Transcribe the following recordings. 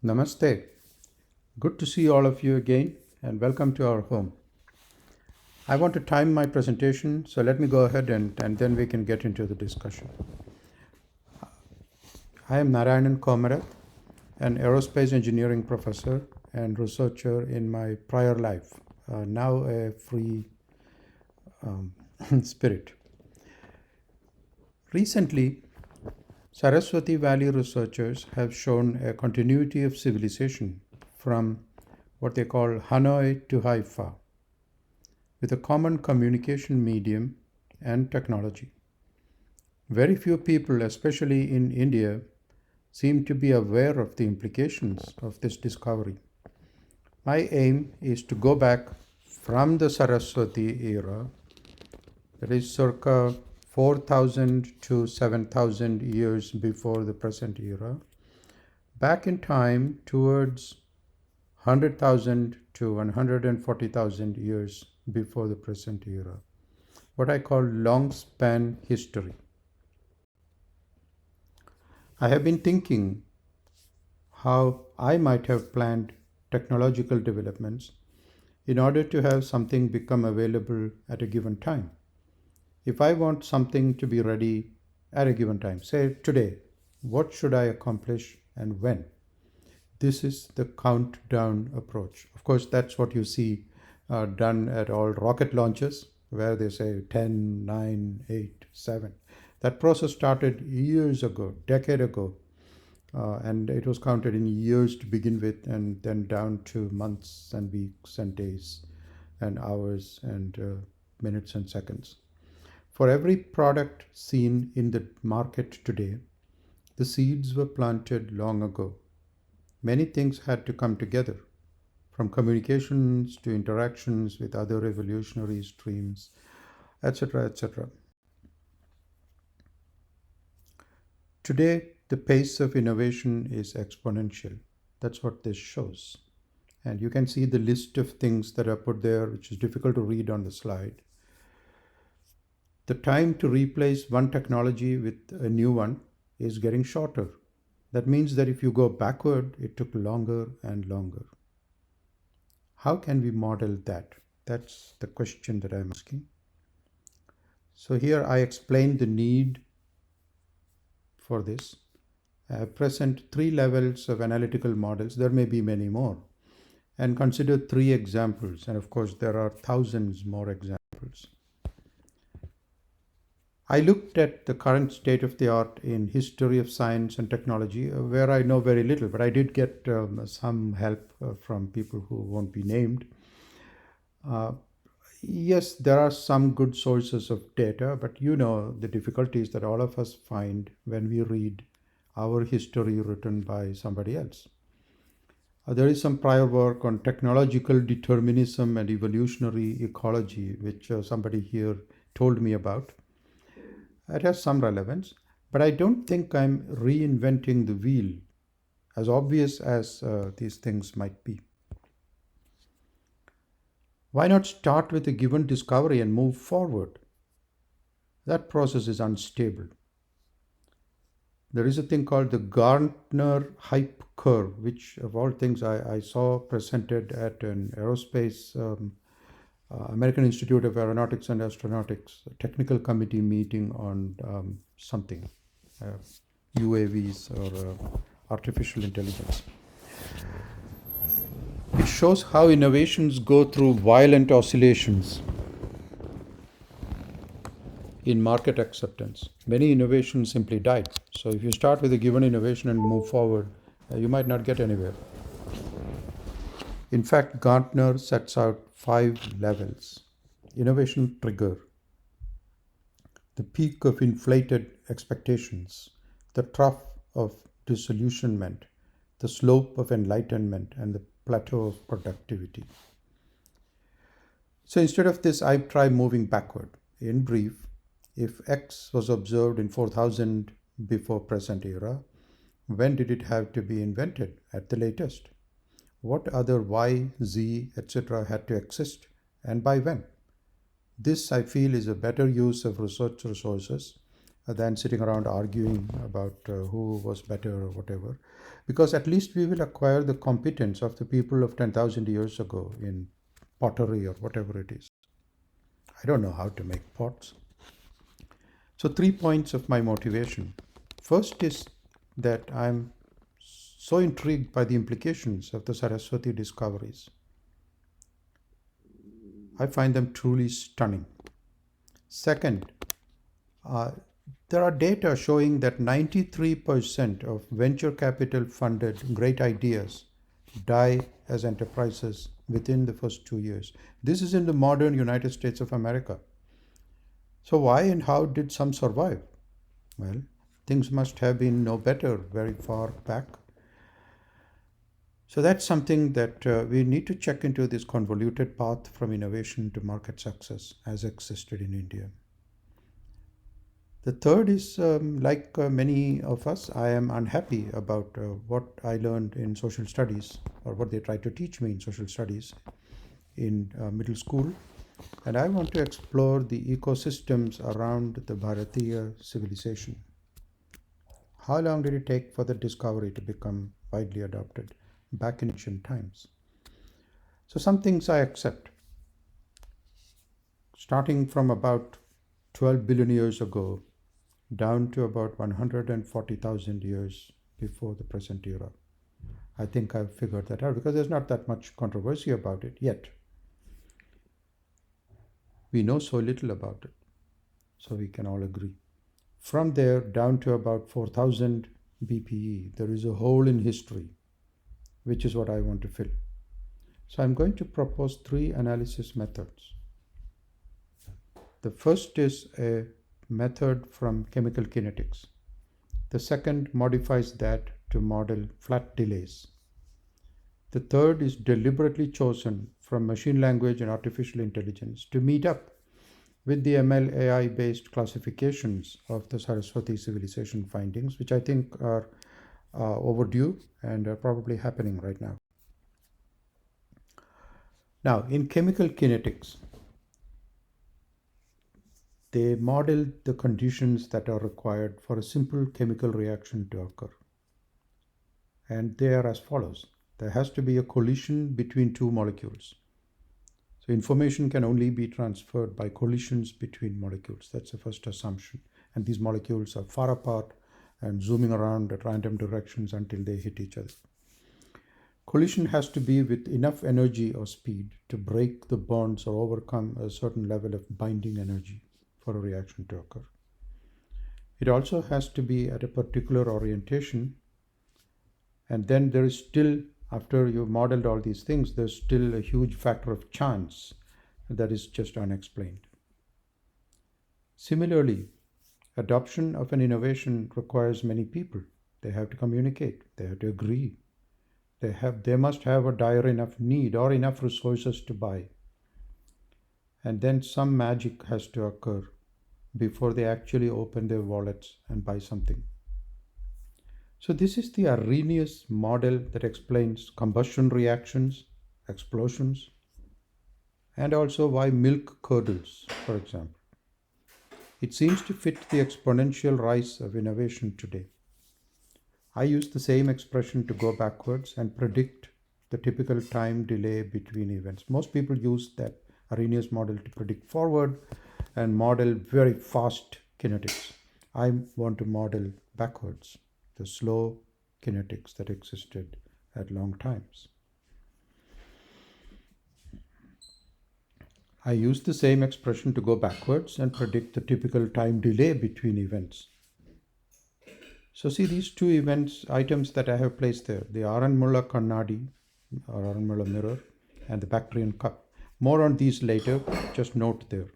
Namaste. Good to see all of you again and welcome to our home. I want to time my presentation, so let me go ahead and then we can get into the discussion. I am Narayanan Komarat, an aerospace engineering professor and researcher in my prior life, now a free spirit. Recently, Saraswati Valley researchers have shown a continuity of civilization from what they call Hanoi to Haifa, with a common communication medium and technology. Very few people, especially in India, seem to be aware of the implications of this discovery. My aim is to go back from the Saraswati era, that is circa 4,000 to 7,000 years before the present era, back in time towards 100,000 to 140,000 years before the present era, what I call long span history. I have been thinking how I might have planned technological developments in order to have something become available at a given time. If I want something to be ready at a given time, say today, what should I accomplish and when? This is the countdown approach. Of course, that's what you see done at all rocket launches, where they say 10, 9, 8, 7. That process started years ago, decade ago, and it was counted in years to begin with, and then down to months and weeks and days and hours and minutes and seconds. For every product seen in the market today, the seeds were planted long ago. Many things had to come together, from communications to interactions with other evolutionary streams, etc., etc. Today, the pace of innovation is exponential. That's what this shows. And you can see the list of things that are put there, which is difficult to read on the slide. The time to replace one technology with a new one is getting shorter. That means that if you go backward, it took longer and longer. How can we model that? That's the question that I'm asking. So here I explain the need for this. I have present 3 levels of analytical models. There may be many more. And consider 3 examples. And of course, there are thousands more examples. I looked at the current state of the art in history of science and technology, where I know very little, but I did get some help from people who won't be named. Yes, there are some good sources of data, but you know the difficulties that all of us find when we read our history written by somebody else. There is some prior work on technological determinism and evolutionary ecology, which somebody here told me about. It has some relevance, but I don't think I'm reinventing the wheel, as obvious as these things might be. Why not start with a given discovery and move forward? That process is unstable. There is a thing called the Gartner Hype curve, which of all things I saw presented at an aerospace American Institute of Aeronautics and Astronautics technical committee meeting on something, UAVs or artificial intelligence. It shows how innovations go through violent oscillations in market acceptance. Many innovations simply died. So if you start with a given innovation and move forward, you might not get anywhere. In fact, Gartner sets out 5 levels. Innovation trigger, the peak of inflated expectations, the trough of disillusionment, the slope of enlightenment, and the plateau of productivity. So instead of this, I try moving backward. In brief, if X was observed in 4000 before present era, when did it have to be invented at the latest? What other Y, Z, etc. had to exist, and by when? This, I feel, is a better use of research resources than sitting around arguing about who was better or whatever, because at least we will acquire the competence of the people of 10,000 years ago in pottery or whatever it is. I don't know how to make pots. So 3 points of my motivation. First is that I'm so intrigued by the implications of the Saraswati discoveries. I find them truly stunning. Second, there are data showing that 93% of venture capital funded great ideas die as enterprises within the first 2 years. This is in the modern United States of America. So why and how did some survive? Well, things must have been no better very far back. So that's something that we need to check into, this convoluted path from innovation to market success as existed in India. The third is, like many of us, I am unhappy about what I learned in social studies, or what they tried to teach me in social studies in middle school. And I want to explore the ecosystems around the Bharatiya civilization. How long did it take for the discovery to become widely adopted back in ancient times? So some things I accept. Starting from about 12 billion years ago down to about 140,000 years before the present era. I think I've figured that out because there's not that much controversy about it yet. We know so little about it, so we can all agree. From there down to about 4000 BPE, there is a hole in history, which is what I want to fill. So I'm going to propose 3 analysis methods. The first is a method from chemical kinetics. The second modifies that to model flat delays. The third is deliberately chosen from machine language and artificial intelligence to meet up with the ML AI based classifications of the Saraswati civilization findings, which I think are overdue and are probably happening right now. Now, in chemical kinetics, they model the conditions that are required for a simple chemical reaction to occur. And they are as follows. There has to be a collision between 2 molecules. So information can only be transferred by collisions between molecules. That's the first assumption. And these molecules are far apart and zooming around at random directions until they hit each other. Collision has to be with enough energy or speed to break the bonds or overcome a certain level of binding energy for a reaction to occur. It also has to be at a particular orientation, and then there is still, after you've modeled all these things, there's still a huge factor of chance that is just unexplained. Similarly, adoption of an innovation requires many people. They have to communicate, they have to agree, they must have a dire enough need or enough resources to buy. And then some magic has to occur before they actually open their wallets and buy something. So this is the Arrhenius model that explains combustion reactions, explosions, and also why milk curdles, for example. It seems to fit the exponential rise of innovation today. I use the same expression to go backwards and predict the typical time delay between events. Most people use that Arrhenius model to predict forward and model very fast kinetics. I want to model backwards, the slow kinetics that existed at long times. I use the same expression to go backwards and predict the typical time delay between events. So see these 2 items that I have placed there, the Aranmula Kannadi or Aranmula mirror and the Bactrian Cup. More on these later, just note there.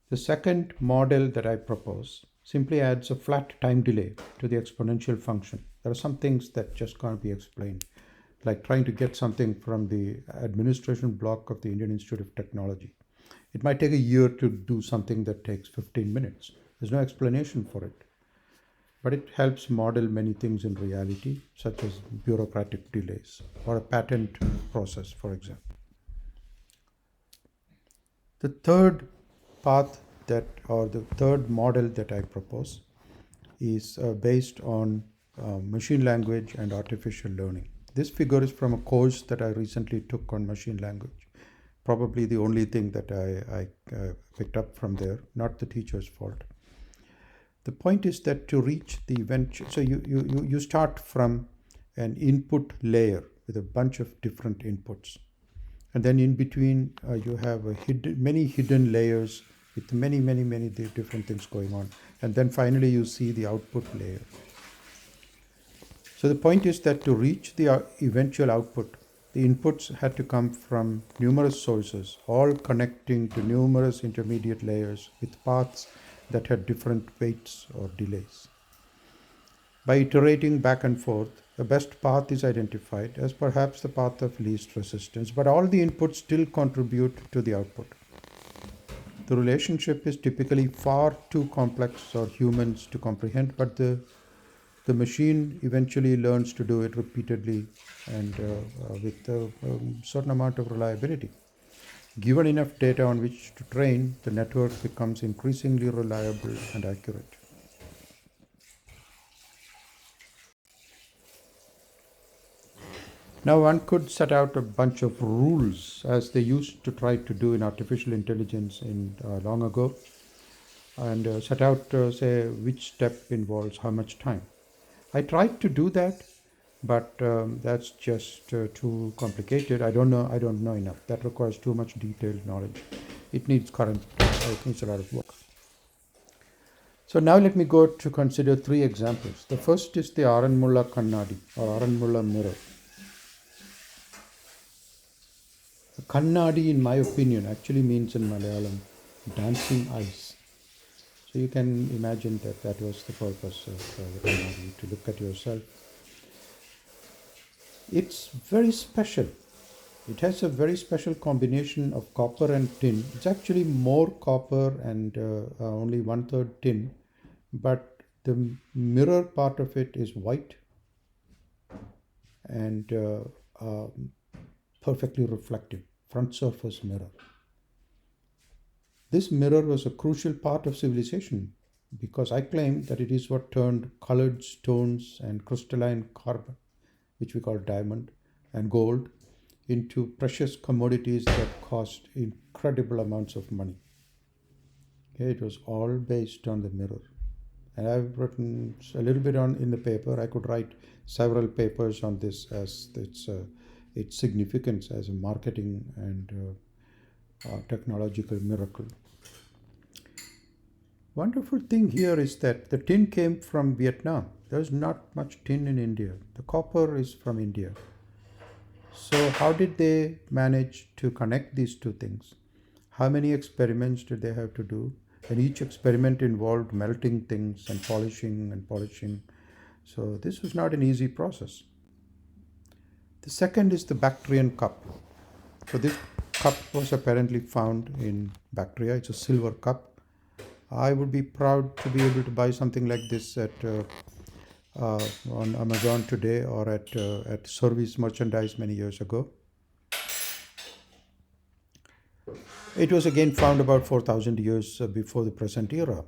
The second model that I propose simply adds a flat time delay to the exponential function. There are some things that just can't be explained, like trying to get something from the administration block of the Indian Institute of Technology. It might take a year to do something that takes 15 minutes. There's no explanation for it. But it helps model many things in reality, such as bureaucratic delays or a patent process, for example. The third path that, or the third model that I propose, is based on machine language and artificial learning. This figure is from a course that I recently took on machine language. Probably the only thing that I picked up from there, not the teacher's fault. The point is that to reach the eventual, so you start from an input layer with a bunch of different inputs. And then in between, you have many hidden layers with many different things going on. And then finally, you see the output layer. So the point is that to reach the eventual output, the inputs had to come from numerous sources, all connecting to numerous intermediate layers with paths that had different weights or delays. By iterating back and forth, the best path is identified as perhaps the path of least resistance, but all the inputs still contribute to the output. The relationship is typically far too complex for humans to comprehend, but the machine eventually learns to do it repeatedly and with a certain amount of reliability. Given enough data on which to train, the network becomes increasingly reliable and accurate. Now one could set out a bunch of rules, as they used to try to do in artificial intelligence long ago, and set out, say, which step involves how much time. I tried to do that, but that's just too complicated. I don't know enough. That requires too much detailed knowledge. It needs a lot of work. So now let me go to consider three examples. The first is the Aranmula Kannadi, or Aranmula mirror. Kannadi, in my opinion, actually means in Malayalam dancing eyes. So you can imagine that was the purpose of the Kannadi, to look at yourself. It's very special. It has a very special combination of copper and tin. It's actually more copper and only 1/3 tin, but the mirror part of it is white and perfectly reflective, front surface mirror. This mirror was a crucial part of civilization because I claim that it is what turned colored stones and crystalline carbon, which we call diamond, and gold into precious commodities that cost incredible amounts of money. Okay, it was all based on the mirror. And I've written a little bit in the paper. I could write several papers on this as its significance as a marketing and technological miracle. Wonderful thing here is that the tin came from Vietnam. There's not much tin in India. The copper is from India. So how did they manage to connect these two things? How many experiments did they have to do? And each experiment involved melting things and polishing. So this was not an easy process. The second is the Bactrian Cup. So this cup was apparently found in Bactria. It's a silver cup. I would be proud to be able to buy something like this on Amazon today or at Service Merchandise many years ago. It was again found about 4,000 years before the present era.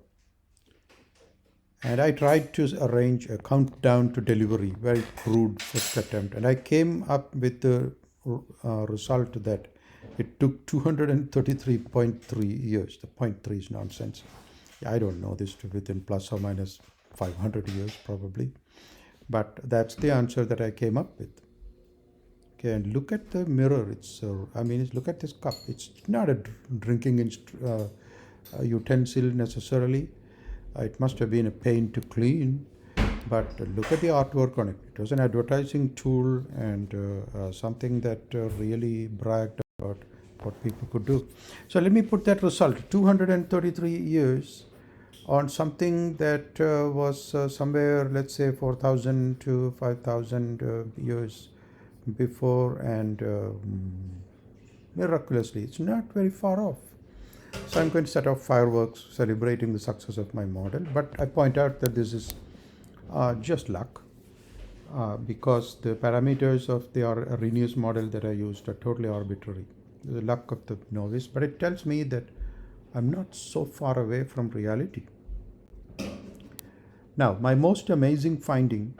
And I tried to arrange a countdown to delivery, very crude first attempt. And I came up with the result that it took 233.3 years. The 0.3 is nonsense. I don't know this to within plus or minus 500 years probably. But that's the answer that I came up with. Okay, and look at the mirror. Look at this cup. It's not a drinking utensil necessarily. It must have been a pain to clean, but look at the artwork on it. It was an advertising tool and something that really bragged about what people could do. So let me put that result, 233 years on something that was somewhere, let's say 4,000 to 5,000 years before, and miraculously, it's not very far off. So I'm going to set off fireworks celebrating the success of my model, but I point out that this is just luck because the parameters of the Arrhenius model that I used are totally arbitrary. The luck of the novice, but it tells me that I'm not so far away from reality. Now, my most amazing finding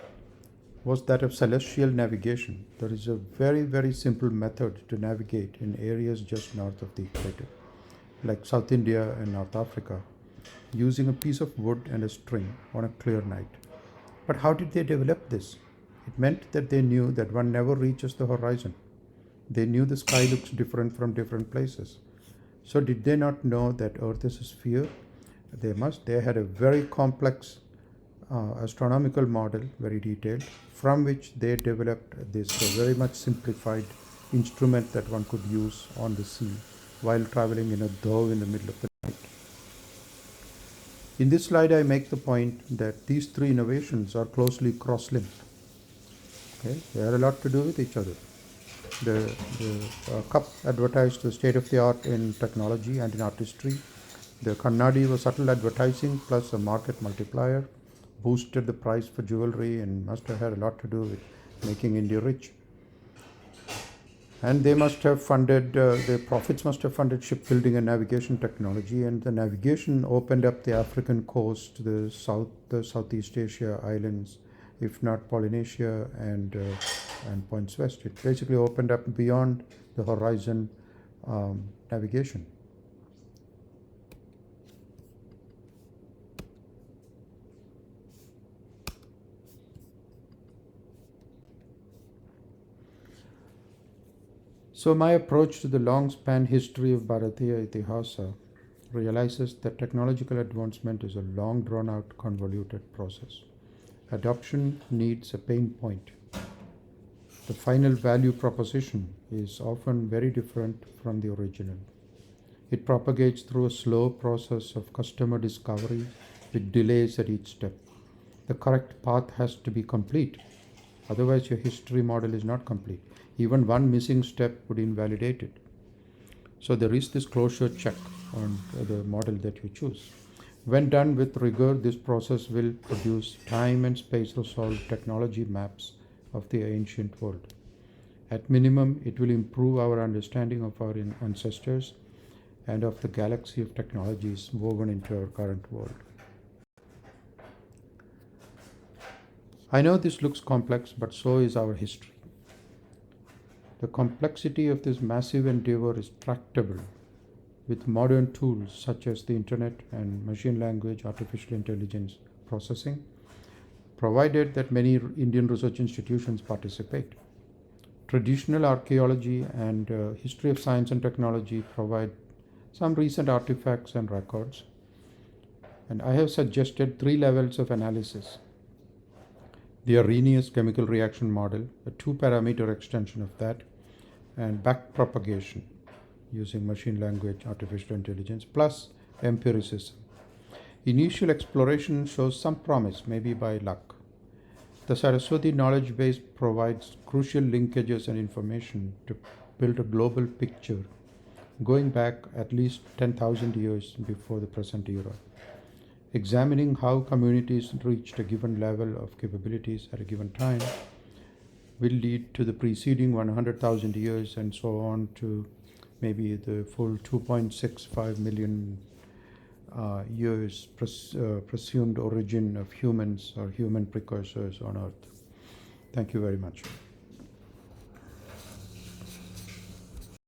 was that of celestial navigation. There is a very, very simple method to navigate in areas just north of the equator, like South India and North Africa, using a piece of wood and a string on a clear night. But how did they develop this? It meant that they knew that one never reaches the horizon. They knew the sky looks different from different places. So did they not know that Earth is a sphere? They had a very complex astronomical model, very detailed, from which they developed this very much simplified instrument that one could use on the sea while traveling in a dhow in the middle of the night. In this slide, I make the point that these three innovations are closely cross-linked. Okay? They have a lot to do with each other. The cup advertised the state of the art in technology and in artistry. The Kannadi was subtle advertising plus a market multiplier, boosted the price for jewelry, and must have had a lot to do with making India rich. And they must have funded, their profits must have funded shipbuilding and navigation technology, and the navigation opened up the African coast, the Southeast Asia islands, if not Polynesia and points west. It basically opened up beyond the horizon navigation. So my approach to the long span history of Bharatiya Itihasa realizes that technological advancement is a long drawn out convoluted process. Adoption needs a pain point. The final value proposition is often very different from the original. It propagates through a slow process of customer discovery with delays at each step. The correct path has to be complete. Otherwise, your history model is not complete. Even one missing step would invalidate it. So there is this closure check on the model that you choose. When done with rigor, this process will produce time and space resolved technology maps of the ancient world. At minimum, it will improve our understanding of our ancestors and of the galaxy of technologies woven into our current world. I know this looks complex, but so is our history. The complexity of this massive endeavor is tractable with modern tools such as the internet and machine language, artificial intelligence processing, provided that many Indian research institutions participate. Traditional archaeology and history of science and technology provide some recent artifacts and records. And I have suggested 3 levels of analysis. The Arrhenius chemical reaction model, a 2-parameter extension of that, and backpropagation using machine language, artificial intelligence, plus empiricism. Initial exploration shows some promise, maybe by luck. The Saraswati knowledge base provides crucial linkages and information to build a global picture going back at least 10,000 years before the present era. Examining how communities reached a given level of capabilities at a given time will lead to the preceding 100,000 years and so on to maybe the full 2.65 million years presumed origin of humans or human precursors on Earth. Thank you very much.